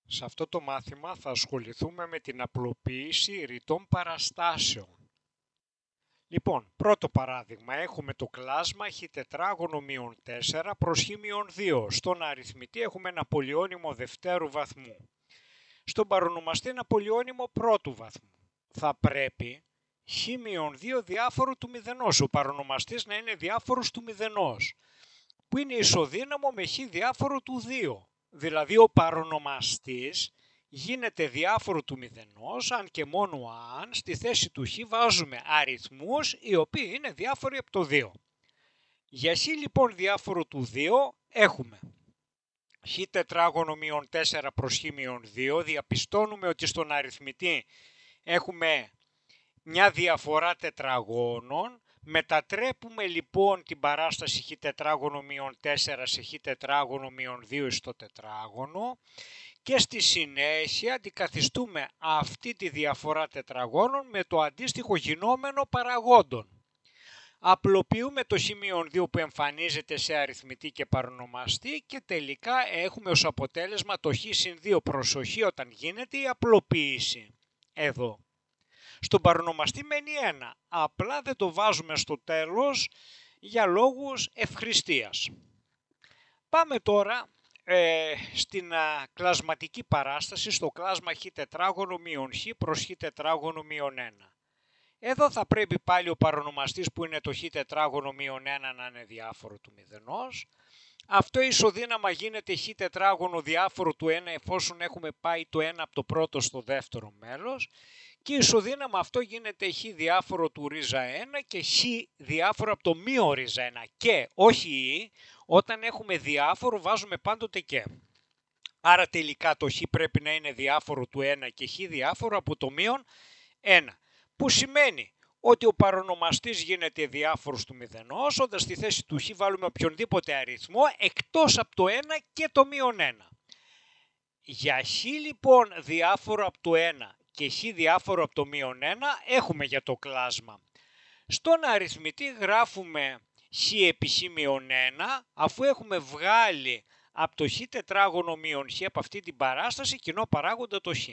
Σε αυτό το μάθημα θα ασχοληθούμε με την απλοποίηση ρητών παραστάσεων. Λοιπόν, πρώτο παράδειγμα, έχουμε το κλάσμα χ τετράγωνο μείον 4 προς χ μείον 2. Στον αριθμητή έχουμε ένα πολυώνυμο δευτέρου βαθμού. Στον παρονομαστή ένα πολυώνυμο πρώτου βαθμού. Θα πρέπει χ μείον 2 διάφορο του μηδενός, ο παρονομαστής να είναι διάφορος του μηδενός, που είναι ισοδύναμο με χ διάφορο του 2. Δηλαδή ο παρονομαστής γίνεται διάφορο του μηδενός, αν και μόνο αν στη θέση του χ βάζουμε αριθμούς οι οποίοι είναι διάφοροι από το 2. Για χ λοιπόν διάφορο του 2 έχουμε χ τετράγωνο μείον 4 προς χ μείον 2. Διαπιστώνουμε ότι στον αριθμητή έχουμε μια διαφορά τετραγώνων. Μετατρέπουμε λοιπόν την παράσταση χ τετράγωνο μείον 4 σε χ τετράγωνο μείον 2 στο τετράγωνο και στη συνέχεια αντικαθιστούμε αυτή τη διαφορά τετραγώνων με το αντίστοιχο γινόμενο παραγόντων. Απλοποιούμε το χ μείον 2 που εμφανίζεται σε αριθμητή και παρονομαστή και τελικά έχουμε ως αποτέλεσμα το χ συν 2. Προσοχή όταν γίνεται η απλοποίηση. Εδώ. Στον παρονομαστή μένει 1, απλά δεν το βάζουμε στο τέλος για λόγους ευχρηστίας. Πάμε τώρα στην κλασματική παράσταση, στο κλάσμα χ τετράγωνο μείον χ προς χ τετράγωνο μείον 1. Εδώ θα πρέπει πάλι ο παρονομαστής που είναι το χ τετράγωνο μείον 1 να είναι διάφορο του μηδενός. Αυτό ισοδύναμα γίνεται χ τετράγωνο διάφορο του 1 εφόσον έχουμε πάει το 1 από το πρώτο στο δεύτερο μέλος. Και ισοδύναμα αυτό γίνεται χ διάφορο του ρίζα 1 και χ διάφορο από το μείον ρίζα 1. Και όχι ή, όταν έχουμε διάφορο βάζουμε πάντοτε και. Άρα τελικά το χ πρέπει να είναι διάφορο του 1 και χ διάφορο από το μείον 1. Που σημαίνει ότι ο παρονομαστής γίνεται διάφορος του μηδενός, όταν στη θέση του χ βάλουμε οποιονδήποτε αριθμό εκτός από το 1 και το μείον 1. Για χ λοιπόν διάφορο από το 1 και χ διάφορο από το μείον 1 έχουμε για το κλάσμα. Στον αριθμητή γράφουμε χ επί χ μείον 1 αφού έχουμε βγάλει από το χ τετράγωνο μείον χ από αυτή την παράσταση κοινό παράγοντα το χ.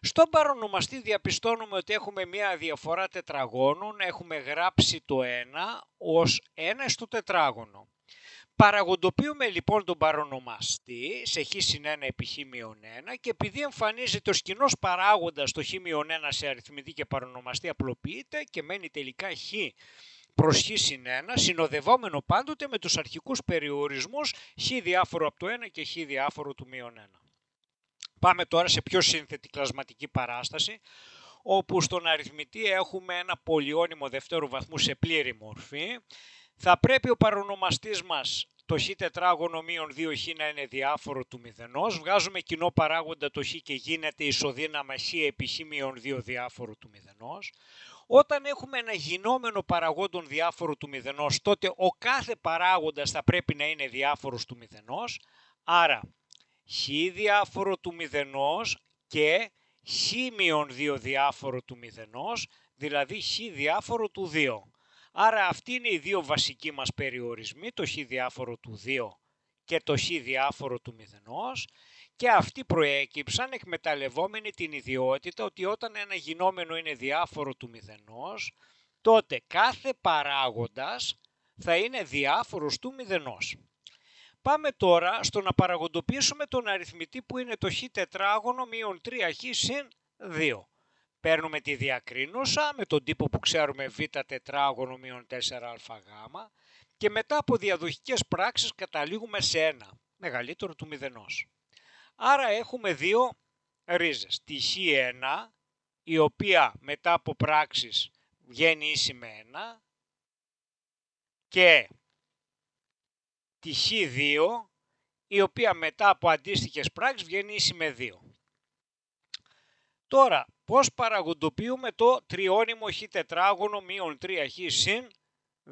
Στον παρονομαστή διαπιστώνουμε ότι έχουμε μια διαφορά τετραγώνων, έχουμε γράψει το 1 ως 1 στο τετράγωνο. Παραγοντοποιούμε λοιπόν τον παρονομαστή σε χ συν 1 επί χ μείον 1 και επειδή εμφανίζεται ως κοινός παράγοντας το χ μείον 1 σε αριθμητή και παρονομαστή απλοποιείται και μένει τελικά χ προς χ συν 1 συνοδευόμενο πάντοτε με τους αρχικούς περιορισμούς χ διάφορο από το 1 και χ διάφορο του μείον 1. Πάμε τώρα σε πιο σύνθετη κλασματική παράσταση όπου στον αριθμητή έχουμε ένα πολυώνυμο δευτέρου βαθμού σε πλήρη μορφή. Θα πρέπει ο παρονομαστής μας το χ τετράγωνο μείον 2χ να είναι διάφορο του μηδενός. Βγάζουμε κοινό παράγοντα το χ και γίνεται ισοδύναμα χ επί χ μείον 2 διάφορο του μηδενός. Όταν έχουμε ένα γινόμενο παραγόντων διάφορο του μηδενός, τότε ο κάθε παράγοντας θα πρέπει να είναι διάφορος του μηδενός. Άρα χ διάφορο του μηδενός και χ μείον 2 διάφορο του μηδενός, δηλαδή χ διάφορο του 2. Άρα αυτοί είναι οι δύο βασικοί μας περιορισμοί, το χ διάφορο του 2 και το χ διάφορο του μηδενός, και αυτοί προέκυψαν εκμεταλλευόμενοι την ιδιότητα ότι όταν ένα γινόμενο είναι διάφορο του μηδενός, τότε κάθε παράγοντας θα είναι διάφορος του μηδενός. Πάμε τώρα στο να παραγοντοποιήσουμε τον αριθμητή που είναι το χ τετράγωνο μείον 3χ συν 2. Παίρνουμε τη διακρίνουσα με τον τύπο που ξέρουμε β τετράγωνο μείον 4α και μετά από διαδοχικές πράξεις καταλήγουμε σε 1, μεγαλύτερο του μηδενός. Άρα έχουμε δύο ρίζες, τη χ1 η οποία μετά από πράξεις βγαίνει ίση με 1 και τη χ2 η οποία μετά από αντίστοιχες πράξεις βγαίνει ίση με 2. Τώρα, πώς παραγοντοποιούμε το τριώνυμο χ τετράγωνο μείον 3χ συν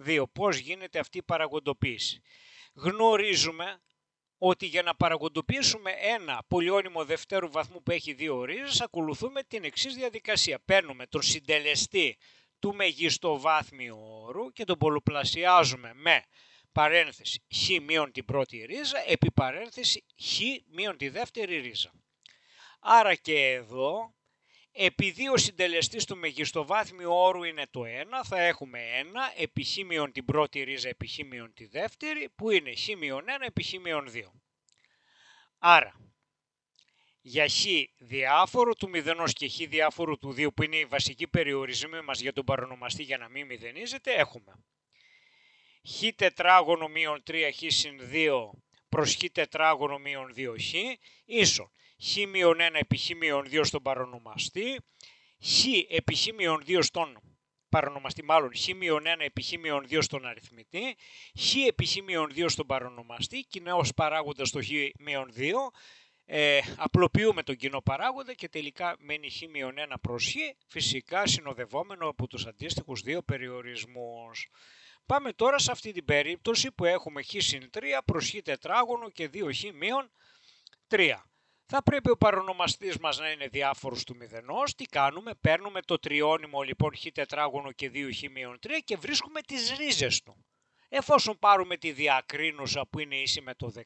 2. Πώς γίνεται αυτή η παραγοντοποίηση. Γνωρίζουμε ότι για να παραγοντοποιήσουμε ένα πολυώνυμο δευτέρου βαθμού που έχει δύο ρίζες, ακολουθούμε την εξής διαδικασία. Παίρνουμε τον συντελεστή του μεγιστοβάθμιου όρου και τον πολλαπλασιάζουμε με παρένθεση χ μείον την πρώτη ρίζα επί παρένθεση χ μείον τη δεύτερη ρίζα. Άρα και εδώ, επειδή ο συντελεστής του μεγιστοβάθμιου όρου είναι το 1, θα έχουμε 1 επί χ μείον την πρώτη ρίζα επί χ μείον τη δεύτερη, που είναι χ μείον 1 επί χ μείον 2. Άρα, για χ διάφορο του 0 και χ διάφορο του 2, που είναι οι βασικοί περιορισμοί μας για τον παρονομαστή για να μην μηδενίζεται, έχουμε χ τετράγωνο μείον 3 χ συν 2 προς χ τετράγωνο μείον 2χ, ίσον χ μείον 1 επί χ μείον 2 στον παρονομαστή, χ επί χ μείον 2 στον παρονομαστή, μάλλον χ μείον 1 επί χ μείον 2 στον αριθμητή, χ επί χ μείον 2 στον παρονομαστή, κοινός παράγοντας το χ μείον 2, απλοποιούμε τον κοινό παράγοντα και τελικά μένει χ μείον 1 προς χ, φυσικά συνοδευόμενο από τους αντίστοιχους δύο περιορισμούς. Πάμε τώρα σε αυτή την περίπτωση που έχουμε χ συν 3 προς χ τετράγωνο και 2χ μείον 3. Θα πρέπει ο παρονομαστής μας να είναι διάφορος του μηδενός. Τι κάνουμε? Παίρνουμε το τριώνυμο λοιπόν χ τετράγωνο και 2χ μείον 3 και βρίσκουμε τις ρίζες του. Εφόσον πάρουμε τη διακρίνουσα που είναι ίση με το 16,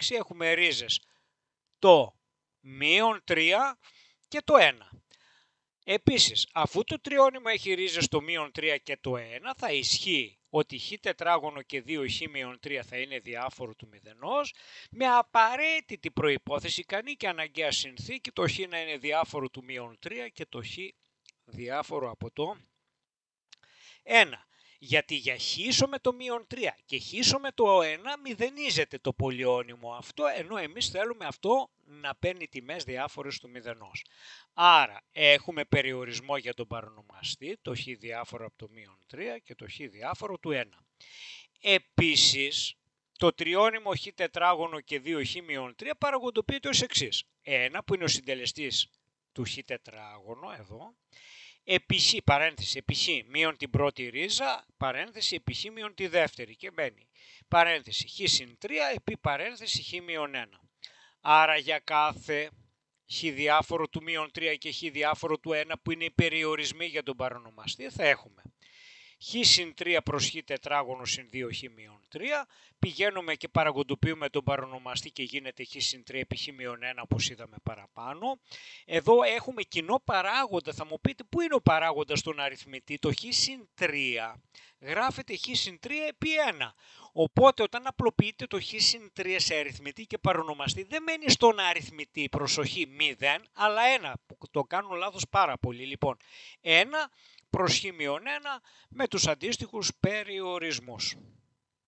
έχουμε ρίζες το μείον 3 και το 1. Επίσης, αφού το τριώνυμο έχει ρίζες το μείον 3 και το 1, θα ισχύει ότι χ τετράγωνο και 2χ μείον 3 θα είναι διάφορο του μηδενός, με απαραίτητη προϋπόθεση, ικανή και αναγκαία συνθήκη, το χ να είναι διάφορο του μείον 3 και το χ διάφορο από το 1. Γιατί για χ με το μείον 3 και χ με το 1 μηδενίζεται το πολυώνυμο αυτό, ενώ εμείς θέλουμε αυτό να παίρνει τιμές διάφορες του μηδενός. Άρα έχουμε περιορισμό για τον παρονομαστή, το χ διάφορο από το μείον 3 και το χ διάφορο του 1. Επίσης, το τριώνυμο χ τετράγωνο και 2χ μείον 3 παραγοντοποιείται ως εξής. 1 που είναι ο συντελεστής του χ τετράγωνο εδώ, επί χ, παρένθεση, επί χ μείον την πρώτη ρίζα, παρένθεση, επί χ μείον τη δεύτερη και μπαίνει παρένθεση χ συν 3 επί παρένθεση χ μείον 1. Άρα για κάθε χ διάφορο του μείον 3 και χ διάφορο του 1 που είναι οι περιορισμοί για τον παρονομαστή, θα έχουμε χ συν 3 προς χ τετράγωνο συν 2χ μείον 3, πηγαίνουμε και παραγοντοποιούμε τον παρονομαστή και γίνεται χ συν 3 επί χ μείον 1 όπως είδαμε παραπάνω. Εδώ έχουμε κοινό παράγοντα, θα μου πείτε πού είναι ο παράγοντας στον αριθμητή, το χ συν 3 γράφεται χ συν 3 επί 1. Οπότε όταν απλοποιείτε το χ συν 3 σε αριθμητή και παρονομαστή δεν μένει στον αριθμητή προσοχή 0 αλλά 1, που το κάνουν λάθος πάρα πολύ. Λοιπόν 1 προς χ μείον 1 με τους αντίστοιχους περιορισμούς.